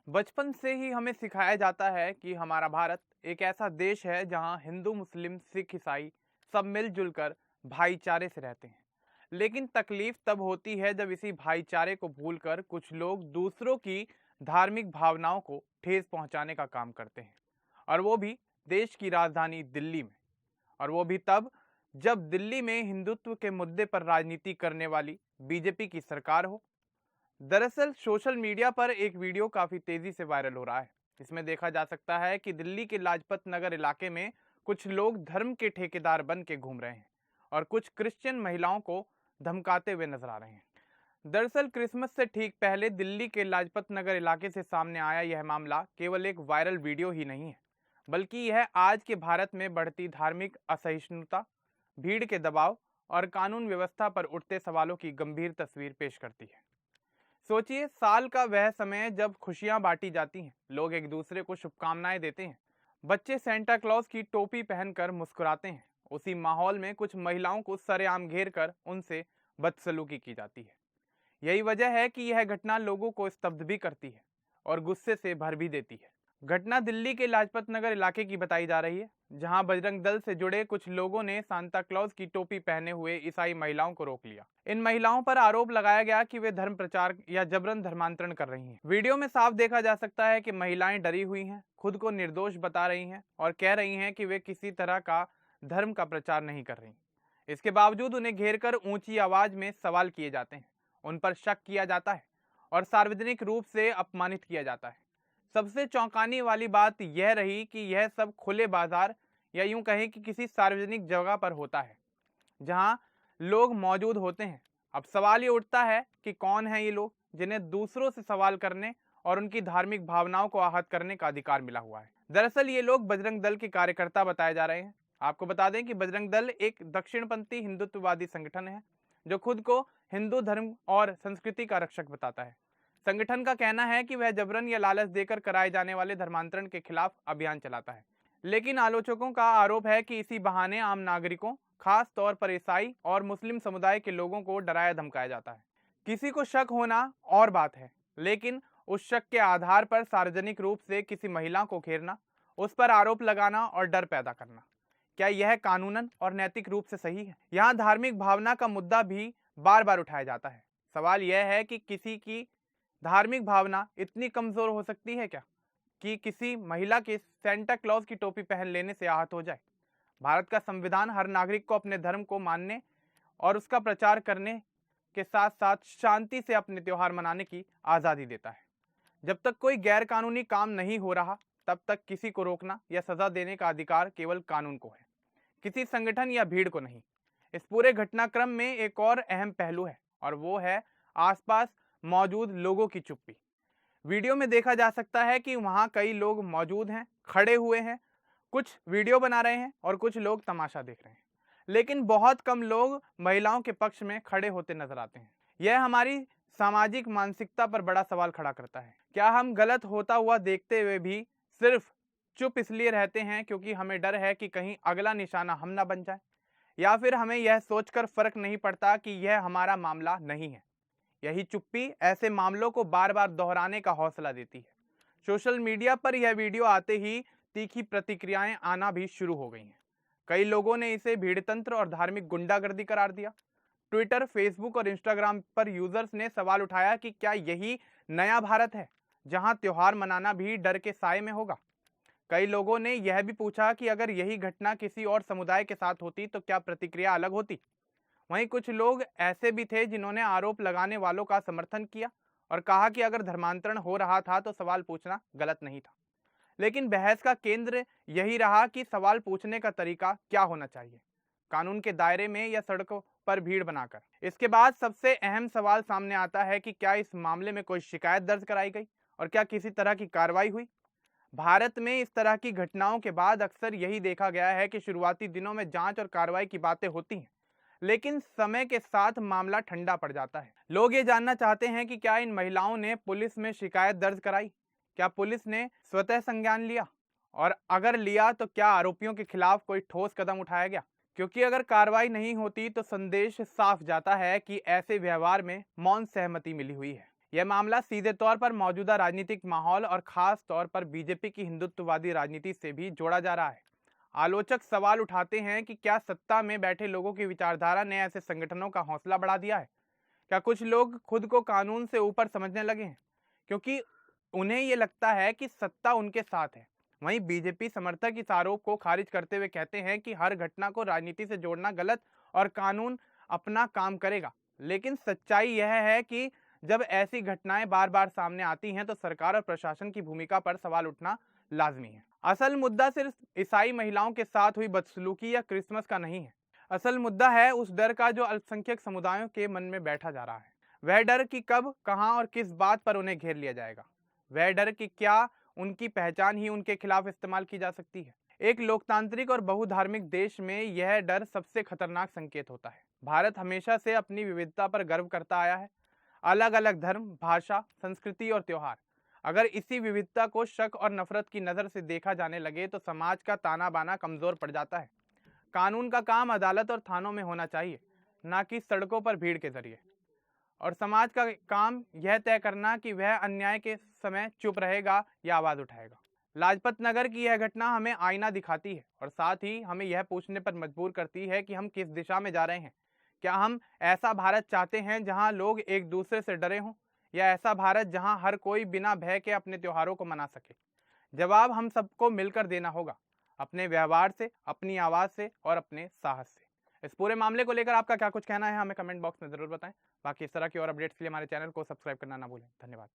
बचपन से ही हमें सिखाया जाता है कि हमारा भारत एक ऐसा देश है जहां हिंदू, मुस्लिम, सिख, ईसाई सब मिलजुल कर भाईचारे से रहते हैं। लेकिन तकलीफ तब होती है जब इसी भाईचारे को भूलकर कुछ लोग दूसरों की धार्मिक भावनाओं को ठेस पहुंचाने का काम करते हैं, और वो भी देश की राजधानी दिल्ली में। और वो भी तब जब दिल्ली में हिंदुत्व के मुद्दे पर राजनीति करने वाली बीजेपी की सरकार हो। दरअसल सोशल मीडिया पर एक वीडियो काफी तेजी से वायरल हो रहा है। इसमें देखा जा सकता है कि दिल्ली के लाजपत नगर इलाके में कुछ लोग धर्म के ठेकेदार बन के घूम रहे हैं और कुछ क्रिश्चियन महिलाओं को धमकाते हुए नजर आ रहे हैं। दरअसल क्रिसमस से ठीक पहले दिल्ली के लाजपत नगर इलाके से सामने आया यह मामला केवल एक वायरल वीडियो ही नहीं है, बल्कि यह आज के भारत में बढ़ती धार्मिक असहिष्णुता, भीड़ के दबाव और कानून व्यवस्था पर उठते सवालों की गंभीर तस्वीर पेश करती है। सोचिए, साल का वह समय जब खुशियां बांटी जाती हैं, लोग एक दूसरे को शुभकामनाएं देते हैं, बच्चे सेंटा क्लॉज की टोपी पहनकर मुस्कुराते हैं। उसी माहौल में कुछ महिलाओं को सरेआम घेर कर उनसे बदसलूकी की जाती है। यही वजह है कि यह घटना लोगों को स्तब्ध भी करती है और गुस्से से भर भी देती है। घटना दिल्ली के लाजपत नगर इलाके की बताई जा रही है, जहां बजरंग दल से जुड़े कुछ लोगों ने सांता क्लॉज की टोपी पहने हुए ईसाई महिलाओं को रोक लिया। इन महिलाओं पर आरोप लगाया गया कि वे धर्म प्रचार या जबरन धर्मांतरण कर रही हैं। वीडियो में साफ देखा जा सकता है कि महिलाएं डरी हुई हैं, खुद को निर्दोष बता रही हैं और कह रही हैं कि वे किसी तरह का धर्म का प्रचार नहीं कर रही। इसके बावजूद उन्हें घेर कर ऊंची आवाज में सवाल किए जाते हैं, उन पर शक किया जाता है और सार्वजनिक रूप से अपमानित किया जाता है। सबसे चौंकाने वाली बात यह रही कि यह सब खुले बाजार या यूं कहें कि किसी सार्वजनिक जगह पर होता है, जहां लोग मौजूद होते हैं। अब सवाल ये उठता है कि कौन है ये लोग जिन्हें दूसरों से सवाल करने और उनकी धार्मिक भावनाओं को आहत करने का अधिकार मिला हुआ है। दरअसल ये लोग बजरंग दल के कार्यकर्ता बताए जा रहे हैं। आपको बता दें कि बजरंग दल एक दक्षिणपंथी हिंदुत्ववादी संगठन है जो खुद को हिंदू धर्म और संस्कृति का रक्षक बताता है। संगठन का कहना है कि वह जबरन या लालच देकर कराए जाने वाले धर्मांतरण के खिलाफ अभियान चलाता है। लेकिन आलोचकों का आरोप है कि इसी बहाने आम नागरिकों, खास तौर पर ईसाई और मुस्लिम समुदाय के लोगों को डराया धमकाया जाता है। किसी को शक होना और बात है, लेकिन उस शक के आधार पर सार्वजनिक रूप से किसी महिला को घेरना, उस पर आरोप लगाना और डर पैदा करना, क्या यह कानूनन और नैतिक रूप से सही है? यहाँ धार्मिक भावना का मुद्दा भी बार बार उठाया जाता है। सवाल यह है कि किसी की धार्मिक भावना इतनी कमजोर हो सकती है क्या कि किसी महिला के सेंटा क्लॉज की टोपी पहन लेने से आहत हो जाए? भारत का संविधान हर नागरिक को अपने धर्म को मानने और उसका प्रचार करने के साथ साथ शांति से अपने त्योहार मनाने की आजादी देता है। जब तक कोई गैर कानूनी काम नहीं हो रहा, तब तक किसी को रोकना या सजा देने का अधिकार केवल कानून को है, किसी संगठन या भीड़ को नहीं। इस पूरे घटनाक्रम में एक और अहम पहलू है, और वो है आसपास मौजूद लोगों की चुप्पी। वीडियो में देखा जा सकता है कि वहां कई लोग मौजूद हैं, खड़े हुए हैं, कुछ वीडियो बना रहे हैं और कुछ लोग तमाशा देख रहे हैं। लेकिन बहुत कम लोग महिलाओं के पक्ष में खड़े होते नजर आते हैं। यह हमारी सामाजिक मानसिकता पर बड़ा सवाल खड़ा करता है। क्या हम गलत होता हुआ देखते हुए भी सिर्फ चुप इसलिए रहते हैं क्योंकि हमें डर है कि कहीं अगला निशाना हम ना बन जाए, या फिर हमें यह सोचकर फर्क नहीं पड़ता कि यह हमारा मामला नहीं है? यही चुप्पी ऐसे मामलों को बार बार दोहराने का हौसला देती है। सोशल मीडिया पर यह वीडियो आते ही तीखी प्रतिक्रियाएं आना भी शुरू हो गई हैं। कई लोगों ने इसे भीड़तंत्र और धार्मिक गुंडागर्दी करार दिया। ट्विटर, फेसबुक और इंस्टाग्राम पर यूजर्स ने सवाल उठाया कि क्या यही नया भारत है जहां त्योहार मनाना भी डर के साए में होगा? कई लोगों ने यह भी पूछा कि अगर यही घटना किसी और समुदाय के साथ होती तो क्या प्रतिक्रिया अलग होती? वहीं कुछ लोग ऐसे भी थे जिन्होंने आरोप लगाने वालों का समर्थन किया और कहा कि अगर धर्मांतरण हो रहा था तो सवाल पूछना गलत नहीं था। लेकिन बहस का केंद्र यही रहा कि सवाल पूछने का तरीका क्या होना चाहिए, कानून के दायरे में या सड़कों पर भीड़ बनाकर। इसके बाद सबसे अहम सवाल सामने आता है कि क्या इस मामले में कोई शिकायत दर्ज कराई गई और क्या किसी तरह की कार्रवाई हुई? भारत में इस तरह की घटनाओं के बाद अक्सर यही देखा गया है कि शुरुआती दिनों में जांच और कार्रवाई की बातें होती हैं, लेकिन समय के साथ मामला ठंडा पड़ जाता है। लोग ये जानना चाहते हैं कि क्या इन महिलाओं ने पुलिस में शिकायत दर्ज कराई, क्या पुलिस ने स्वतः संज्ञान लिया, और अगर लिया तो क्या आरोपियों के खिलाफ कोई ठोस कदम उठाया गया? क्योंकि अगर कार्रवाई नहीं होती तो संदेश साफ जाता है कि ऐसे व्यवहार में मौन सहमति मिली हुई है। यह मामला सीधे तौर पर मौजूदा राजनीतिक माहौल और खास तौर पर बीजेपी की हिंदुत्ववादी राजनीति से भी जोड़ा जा रहा है। आलोचक सवाल उठाते हैं कि क्या सत्ता में बैठे लोगों की विचारधारा ने ऐसे संगठनों का हौसला बढ़ा दिया है? क्या कुछ लोग खुद को कानून से ऊपर समझने लगे हैं क्योंकि उन्हें ये लगता है कि सत्ता उनके साथ है? वहीं बीजेपी समर्थक इस आरोप को खारिज करते हुए कहते हैं कि हर घटना को राजनीति से जोड़ना गलत और कानून अपना काम करेगा। लेकिन सच्चाई यह है कि जब ऐसी घटनाएं बार बार सामने आती हैं तो सरकार और प्रशासन की भूमिका पर सवाल उठना लाजमी है। असल मुद्दा सिर्फ ईसाई महिलाओं के साथ हुई बदसलूकी या क्रिसमस का नहीं है। असल मुद्दा है उस डर का जो अल्पसंख्यक समुदायों के मन में बैठा जा रहा है। वह डर कि कब, कहां और किस बात पर उन्हें घेर लिया जाएगा। वह डर कि क्या उनकी पहचान ही उनके खिलाफ इस्तेमाल की जा सकती है। एक लोकतांत्रिक और बहुधार्मिक देश में यह डर सबसे खतरनाक संकेत होता है। भारत हमेशा से अपनी विविधता पर गर्व करता आया है। अलग अलग धर्म, भाषा, संस्कृति और त्योहार। अगर इसी विविधता को शक और नफरत की नजर से देखा जाने लगे तो समाज का ताना बाना कमजोर पड़ जाता है। कानून का काम अदालत और थानों में होना चाहिए, ना कि सड़कों पर भीड़ के जरिए। और समाज का काम यह तय करना कि वह अन्याय के समय चुप रहेगा या आवाज उठाएगा। लाजपत नगर की यह घटना हमें आईना दिखाती है और साथ ही हमें यह पूछने पर मजबूर करती है कि हम किस दिशा में जा रहे हैं। क्या हम ऐसा भारत चाहते हैं जहां लोग एक दूसरे से डरे हों, या ऐसा भारत जहां हर कोई बिना भय के अपने त्योहारों को मना सके? जवाब हम सबको मिलकर देना होगा, अपने व्यवहार से, अपनी आवाज से और अपने साहस से। इस पूरे मामले को लेकर आपका क्या कुछ कहना है हमें कमेंट बॉक्स में जरूर बताएं। बाकी इस तरह की और अपडेट्स के लिए हमारे चैनल को सब्सक्राइब करना ना भूलें। धन्यवाद।